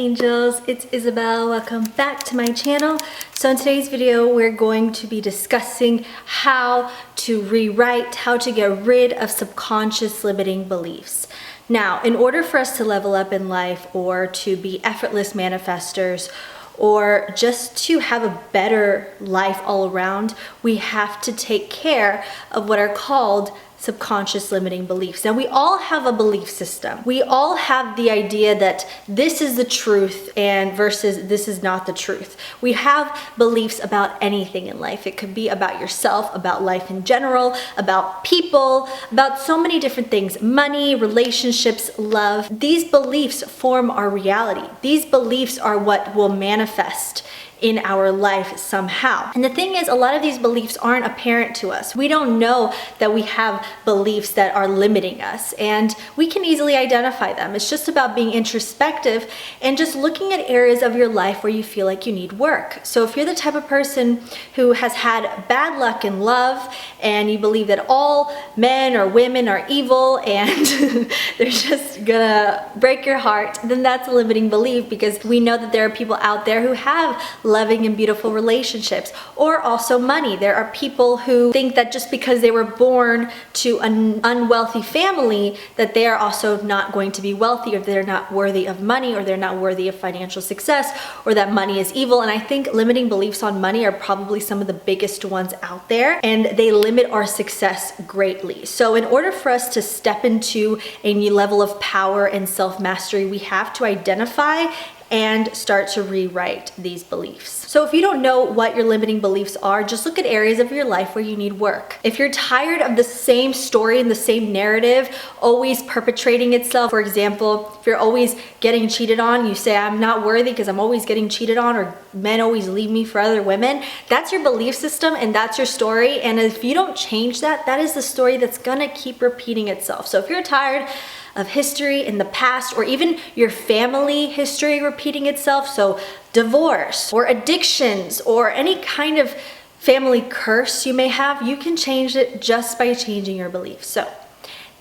angels, it's Isabel. Welcome back to my channel. So in today's video, we're going to be discussing how to rewrite, how to get rid of subconscious limiting beliefs. Now, in order for us to level up in life or to be effortless manifestors or just to have a better life all around, we have to take care of what are called subconscious limiting beliefs. Now, we all have a belief system. We all have the idea that this is the truth and versus this is not the truth. We have beliefs about anything in life. It could be about yourself, about life in general, about people, about so many different things, money, relationships, love. These beliefs form our reality. These beliefs are what will manifest in our life somehow. And the thing is, a lot of these beliefs aren't apparent to us. We don't know that we have beliefs that are limiting us, and we can easily identify them. It's just about being introspective and just looking at areas of your life where you feel like you need work. So if you're the type of person who has had bad luck in love and you believe that all men or women are evil and they're just gonna break your heart, then that's a limiting belief, because we know that there are people out there who have loving and beautiful relationships. Or also money. There are people who think that just because they were born to an unwealthy family that they are also not going to be wealthy, or they're not worthy of money, or they're not worthy of financial success, or that money is evil. And I think limiting beliefs on money are probably some of the biggest ones out there, and they limit our success greatly. So in order for us to step into a new level of power and self-mastery, we have to identify and start to rewrite these beliefs. So if you don't know what your limiting beliefs are, just look at areas of your life where you need work. If you're tired of the same story and the same narrative always perpetrating itself, for example, if you're always getting cheated on, you say, I'm not worthy because I'm always getting cheated on, or men always leave me for other women, that's your belief system and that's your story. And if you don't change that, that is the story that's gonna keep repeating itself. So if you're tired of history in the past, or even your family history repeating itself, so divorce or addictions or any kind of family curse you may have, you can change it just by changing your beliefs. So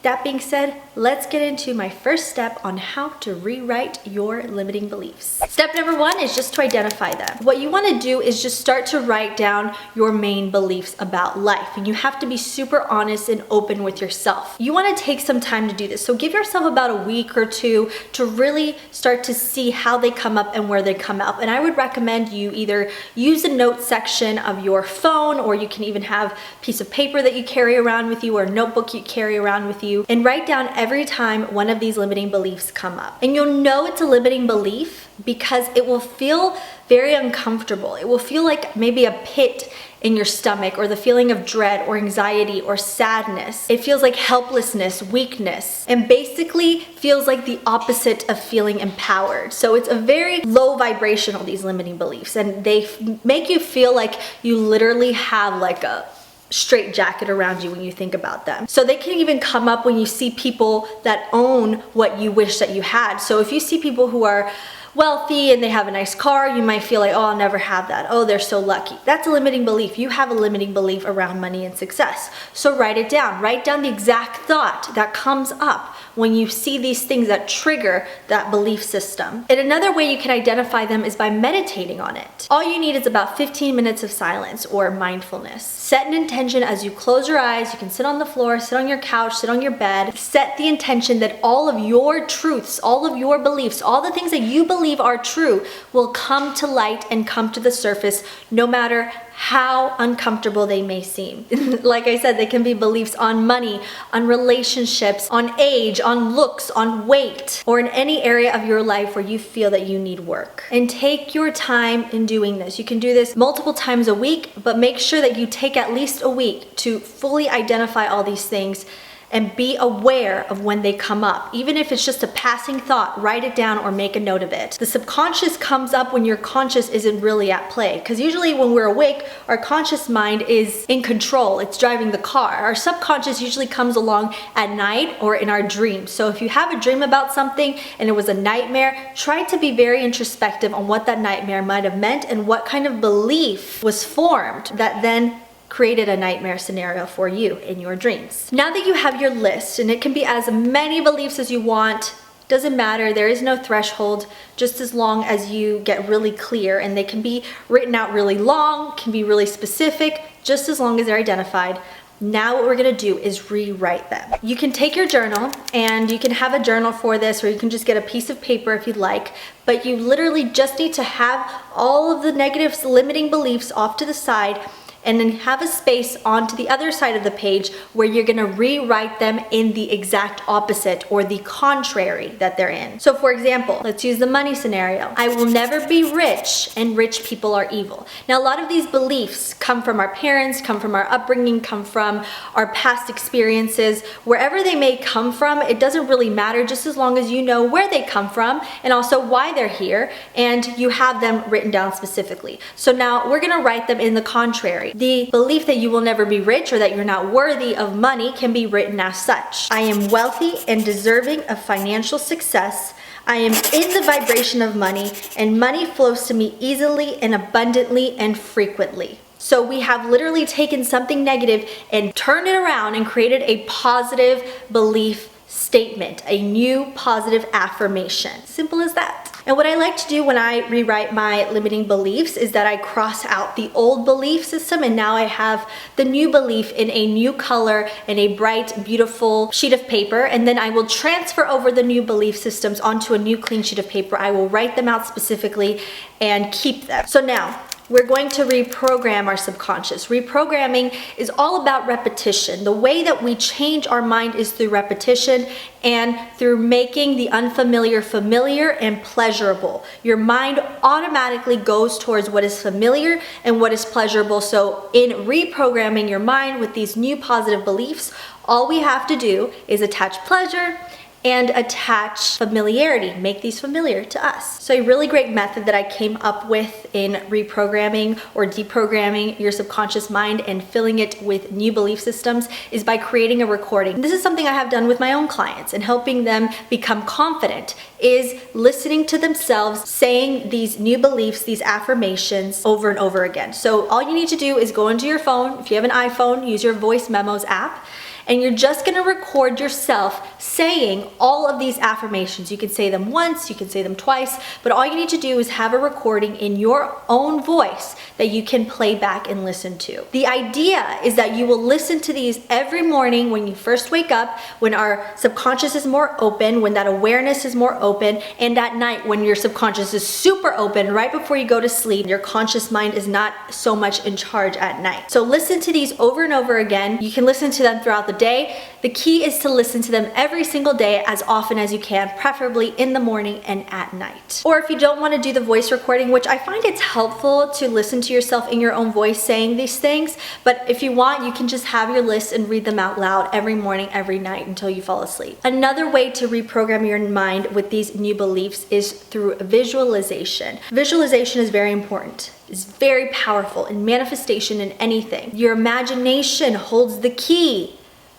that being said, let's get into my first step on how to rewrite your limiting beliefs. Step number one is just to identify them. What you want to do is just start to write down your main beliefs about life. And you have to be super honest and open with yourself. You want to take some time to do this. So give yourself about a week or two to really start to see how they come up and where they come up. And I would recommend you either use the notes section of your phone, or you can even have a piece of paper that you carry around with you, or a notebook you carry around with you, and write down every time one of these limiting beliefs come up. And you'll know it's a limiting belief because it will feel very uncomfortable. It will feel like maybe a pit in your stomach, or the feeling of dread or anxiety or sadness. It feels like helplessness, weakness, and basically feels like the opposite of feeling empowered. So it's a very low vibrational, these limiting beliefs, and they make you feel like you literally have like a straight jacket around you when you think about them. So they can even come up when you see people that own what you wish that you had. So if you see people who are wealthy and they have a nice car, you might feel like, oh, I'll never have that. Oh, they're so lucky. That's a limiting belief. You have a limiting belief around money and success. So write it down. Write down the exact thought that comes up when you see these things that trigger that belief system. And another way you can identify them is by meditating on it. All you need is about 15 minutes of silence or mindfulness. Set an intention as you close your eyes. You can sit on the floor, sit on your couch, sit on your bed. Set the intention that all of your truths, all of your beliefs, all the things that you believe are true will come to light and come to the surface, no matter how uncomfortable they may seem. Like I said, they can be beliefs on money, on relationships, on age, on looks, on weight, or in any area of your life where you feel that you need work. And take your time in doing this. You can do this multiple times a week, but make sure that you take at least a week to fully identify all these things and be aware of when they come up. Even if it's just a passing thought, write it down or make a note of it. The subconscious comes up when your conscious isn't really at play, because usually when we're awake, our conscious mind is in control. It's driving the car. Our subconscious usually comes along at night or in our dreams. So if you have a dream about something and it was a nightmare, try to be very introspective on what that nightmare might have meant and what kind of belief was formed that then created a nightmare scenario for you in your dreams. Now that you have your list, and it can be as many beliefs as you want, Doesn't matter, there is no threshold, just as long as you get really clear, and they can be written out really long, can be really specific, just as long as they're identified. Now what we're gonna do is rewrite them. You can take your journal, and you can have a journal for this, or you can just get a piece of paper if you'd like, but you literally just need to have all of the negative limiting beliefs off to the side, and then have a space onto the other side of the page where you're gonna rewrite them in the exact opposite or the contrary that they're in. So for example, let's use the money scenario. I will never be rich, and rich people are evil. Now a lot of these beliefs come from our parents, come from our upbringing, come from our past experiences. Wherever they may come from, it doesn't really matter, just as long as you know where they come from and also why they're here, and you have them written down specifically. So now we're gonna write them in the contrary. The belief that you will never be rich or that you're not worthy of money can be written as such. I am wealthy and deserving of financial success. I am in the vibration of money, and money flows to me easily and abundantly and frequently. So we have literally taken something negative and turned it around and created a positive belief statement, a new positive affirmation. Simple as that. And what I like to do when I rewrite my limiting beliefs is that I cross out the old belief system, and now I have the new belief in a new color and a bright, beautiful sheet of paper, and then I will transfer over the new belief systems onto a new clean sheet of paper. I will write them out specifically and keep them. So now, we're going to reprogram our subconscious. Reprogramming is all about repetition. The way that we change our mind is through repetition and through making the unfamiliar familiar and pleasurable. Your mind automatically goes towards what is familiar and what is pleasurable. So in reprogramming your mind with these new positive beliefs, all we have to do is attach pleasure and attach familiarity, make these familiar to us. So a really great method that I came up with in reprogramming or deprogramming your subconscious mind and filling it with new belief systems is by creating a recording. This is something I have done with my own clients, and helping them become confident is listening to themselves saying these new beliefs, these affirmations over and over again. So all you need to do is go into your phone. If you have an iPhone, use your voice memos app, and you're just gonna record yourself saying all of these affirmations. You can say them once, you can say them twice, but all you need to do is have a recording in your own voice that you can play back and listen to. The idea is that you will listen to these every morning when you first wake up, when our subconscious is more open, when that awareness is more open, and at night when your subconscious is super open right before you go to sleep. Your conscious mind is not so much in charge at night. So listen to these over and over again. You can listen to them throughout the day. The key is to listen to them every single day as often as you can, preferably in the morning and at night. Or if you don't want to do the voice recording, which I find it's helpful to listen to yourself in your own voice saying these things, but if you want, you can just have your list and read them out loud every morning, every night until you fall asleep. Another way to reprogram your mind with these new beliefs is through visualization. Visualization is very important. It's very powerful in manifestation in anything. Your imagination holds the key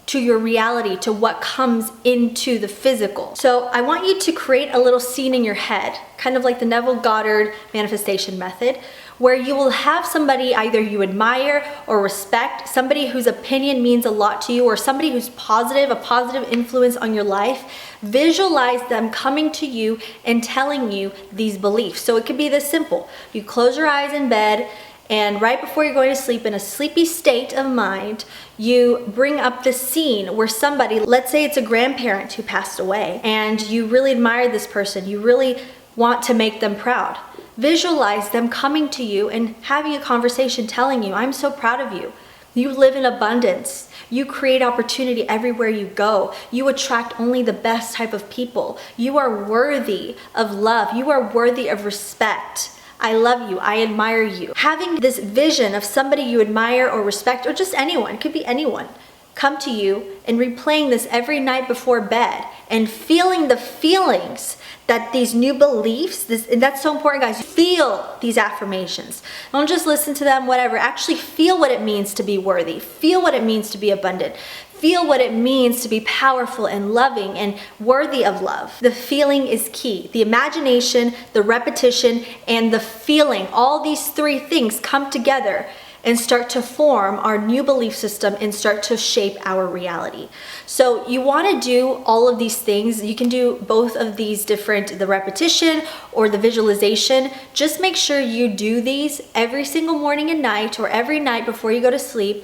to your reality, to what comes into the physical. So I want you to create a little scene in your head, kind of like the Neville Goddard manifestation method, where you will have somebody either you admire or respect, somebody whose opinion means a lot to you, or somebody who's positive, a positive influence on your life. Visualize them coming to you and telling you these beliefs. So it could be this simple. You close your eyes in bed, and right before you're going to sleep, in a sleepy state of mind, you bring up this scene where somebody, let's say it's a grandparent who passed away, and you really admire this person, you really want to make them proud. Visualize them coming to you and having a conversation telling you, I'm so proud of you. You live in abundance. You create opportunity everywhere you go. You attract only the best type of people. You are worthy of love. You are worthy of respect. I love you, I admire you. Having this vision of somebody you admire or respect, or just anyone, it could be anyone, come to you and replaying this every night before bed and feeling the feelings that these new beliefs, and that's so important, guys. Feel these affirmations. Don't just listen to them, whatever. Actually feel what it means to be worthy. Feel what it means to be abundant. Feel what it means to be powerful and loving and worthy of love. The feeling is key. The imagination, the repetition, and the feeling, all these three things come together and start to form our new belief system and start to shape our reality. So you want to do all of these things. You can do both of these different, the repetition or the visualization. Just make sure you do these every single morning and night, or every night before you go to sleep,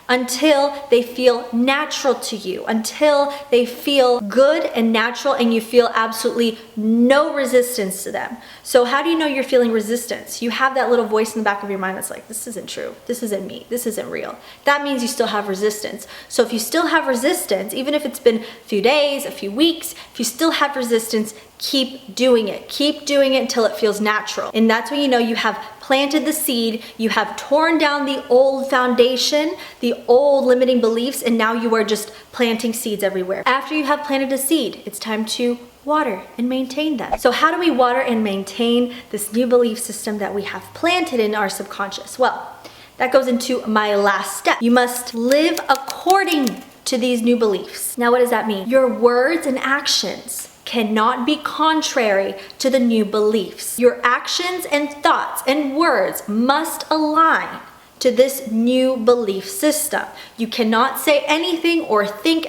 until they feel natural to you, until they feel good and natural and you feel absolutely no resistance to them. So how do you know you're feeling resistance? You have that little voice in the back of your mind that's like, this isn't true, this isn't me, this isn't real. That means you still have resistance. So if you still have resistance, even if it's been a few days, a few weeks, if you still have resistance, keep doing it. Keep doing it until it feels natural. And that's when you know you have planted the seed, you have torn down the old foundation, the old limiting beliefs, and now you are just planting seeds everywhere. After you have planted a seed, it's time to water and maintain them. So how do we water and maintain this new belief system that we have planted in our subconscious? Well, that goes into my last step. You must live according to these new beliefs. Now, what does that mean? Your words and actions cannot be contrary to the new beliefs. Your actions and thoughts and words must align to this new belief system. You cannot say anything or think,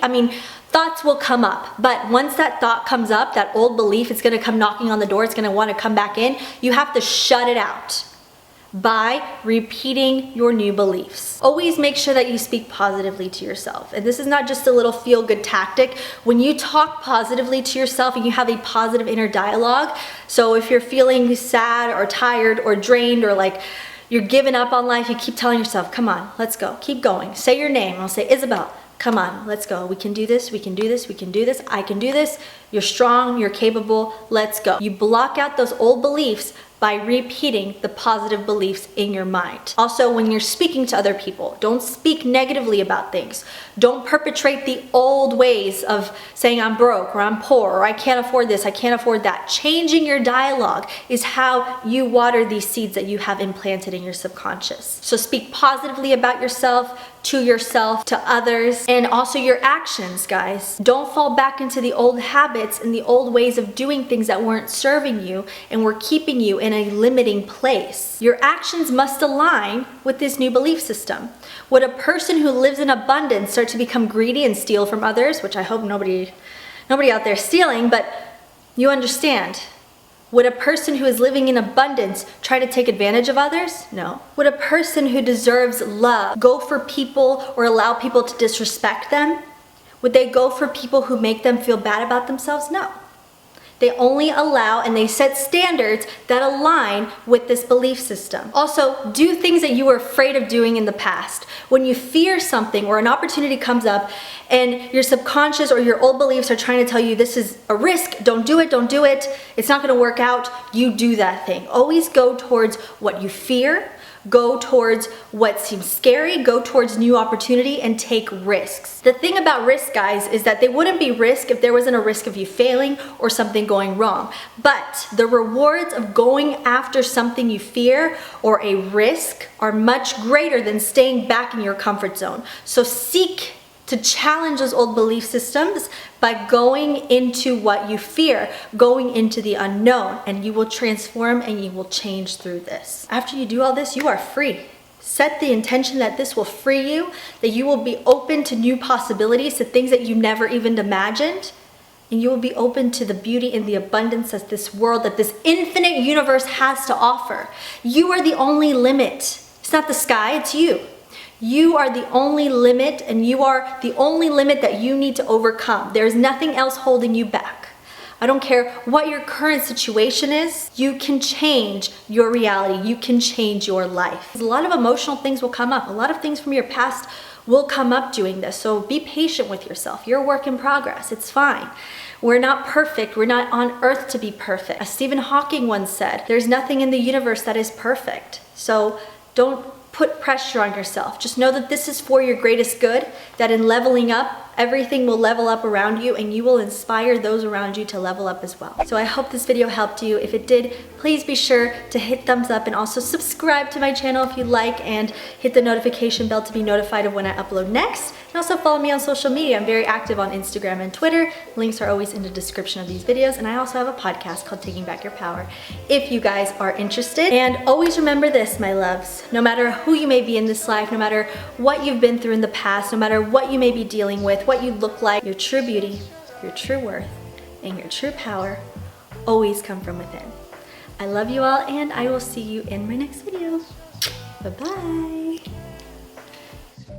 thoughts will come up, but once that thought comes up, that old belief is gonna come knocking on the door, it's gonna wanna come back in, you have to shut it out by repeating your new beliefs. Always make sure that you speak positively to yourself. And this is not just a little feel-good tactic. When you talk positively to yourself and you have a positive inner dialogue, so if you're feeling sad or tired or drained or like you're giving up on life, you keep telling yourself, come on, let's go, keep going. Say your name. I'll say, Isabel, come on, let's go. We can do this, we can do this, we can do this, I can do this. You're strong, you're capable, let's go. You block out those old beliefs by repeating the positive beliefs in your mind. Also, when you're speaking to other people, don't speak negatively about things. Don't perpetrate the old ways of saying I'm broke or I'm poor or I can't afford this, I can't afford that. Changing your dialogue is how you water these seeds that you have implanted in your subconscious. So speak positively about yourself, to others, and also your actions, guys. Don't fall back into the old habits and the old ways of doing things that weren't serving you and were keeping you in a limiting place. Your actions must align with this new belief system. Would a person who lives in abundance start to become greedy and steal from others? Which I hope nobody out there stealing, but you understand. Would a person who is living in abundance try to take advantage of others? No. Would a person who deserves love go for people or allow people to disrespect them? Would they go for people who make them feel bad about themselves? No. They only allow and they set standards that align with this belief system. Also, do things that you were afraid of doing in the past. When you fear something or an opportunity comes up and your subconscious or your old beliefs are trying to tell you this is a risk, don't do it, it's not gonna work out, you do that thing. Always go towards what you fear, go towards what seems scary, go towards new opportunity, and take risks. The thing about risk, guys, is that they wouldn't be risk if there wasn't a risk of you failing or something going wrong. But the rewards of going after something you fear or a risk are much greater than staying back in your comfort zone. So seek to challenge those old belief systems by going into what you fear, going into the unknown, and you will transform and you will change through this. After you do all this, you are free. Set the intention that this will free you, that you will be open to new possibilities, to things that you never even imagined, and you will be open to the beauty and the abundance that this world, that this infinite universe has to offer. You are the only limit. It's not the sky, it's you. You are the only limit, and you are the only limit that you need to overcome. There's nothing else holding you back. I don't care what your current situation is, you can change your reality, you can change your life. A lot of emotional things will come up, a lot of things from your past will come up doing this, so be patient with yourself. You're a work in progress, it's fine. We're not perfect, we're not on earth to be perfect. As Stephen Hawking once said, there's nothing in the universe that is perfect. So don't put pressure on yourself. Just know that this is for your greatest good, that in leveling up, everything will level up around you and you will inspire those around you to level up as well. So I hope this video helped you. If it did, please be sure to hit thumbs up and also subscribe to my channel if you like, and hit the notification bell to be notified of when I upload next. And also follow me on social media. I'm very active on Instagram and Twitter. Links are always in the description of these videos. And I also have a podcast called Taking Back Your Power if you guys are interested. And always remember this, my loves, no matter who you may be in this life, no matter what you've been through in the past, no matter what you may be dealing with, what you look like, your true beauty, your true worth, and your true power always come from within. I love you all, and I will see you in my next video. Bye-bye.